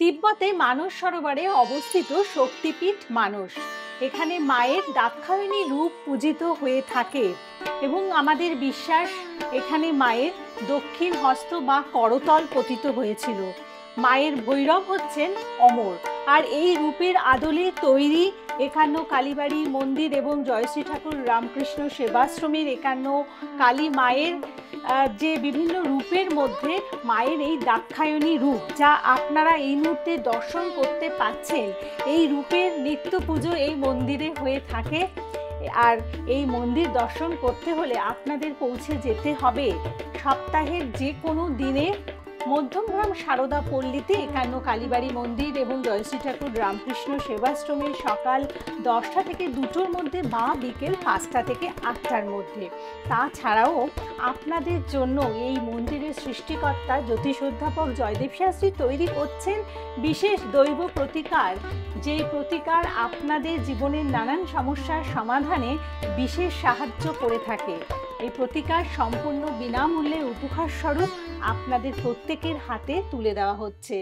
তিব্বতে মানস সরোবরে অবস্থিত শক্তিপীঠ মানস। এখানে মায়ের দাক্ষায়ণী রূপ পূজিত হয়ে থাকে এবং আমাদের বিশ্বাস এখানে মায়ের দক্ষিণ হস্ত বা করতল পতিত হয়েছিল। মায়ের ভৈরব হচ্ছেন অমর, আর এই রূপের আদলে তৈরি একান্ন কালীবাড়ি মন্দির এবং জয়শ্রী ঠাকুর রামকৃষ্ণ সেবাশ্রমের একান্ন কালী মায়ের যে বিভিন্ন রূপের মধ্যে মায়ের এই দাক্ষায়ণী রূপ, যা আপনারা এই মুহূর্তে দর্শন করতে পাচ্ছেন, এই রূপের নিত্য পুজো এই মন্দিরে হয়ে থাকে। আর এই মন্দির দর্শন করতে হলে আপনাদের পৌঁছে যেতে হবে সপ্তাহের যে কোনো দিনে মধ্যমগ্রাম সারদা পল্লীতে একান্ন কালীবাড়ি মন্দির এবং জয়শ্রী ঠাকুর রামকৃষ্ণ সেবাশ্রমে সকাল 10টা থেকে 2টোর মধ্যে বা বিকেল 5টা থেকে 8টার মধ্যে। তাছাড়াও আপনাদের জন্য এই মন্দিরের সৃষ্টিকর্তা জ্যোতিষ অধ্যাপক জয়দেব শাস্ত্রী তৈরি করছেন বিশেষ দৈব প্রতিকার, যে প্রতিকার আপনাদের জীবনের নানান সমস্যার সমাধানে বিশেষ সাহায্য করে থাকে। এই প্রতিকার সম্পূর্ণ বিনামূল্যে উপহার স্বরূপ আপনাদের প্রত্যেকের হাতে তুলে দেওয়া হচ্ছে।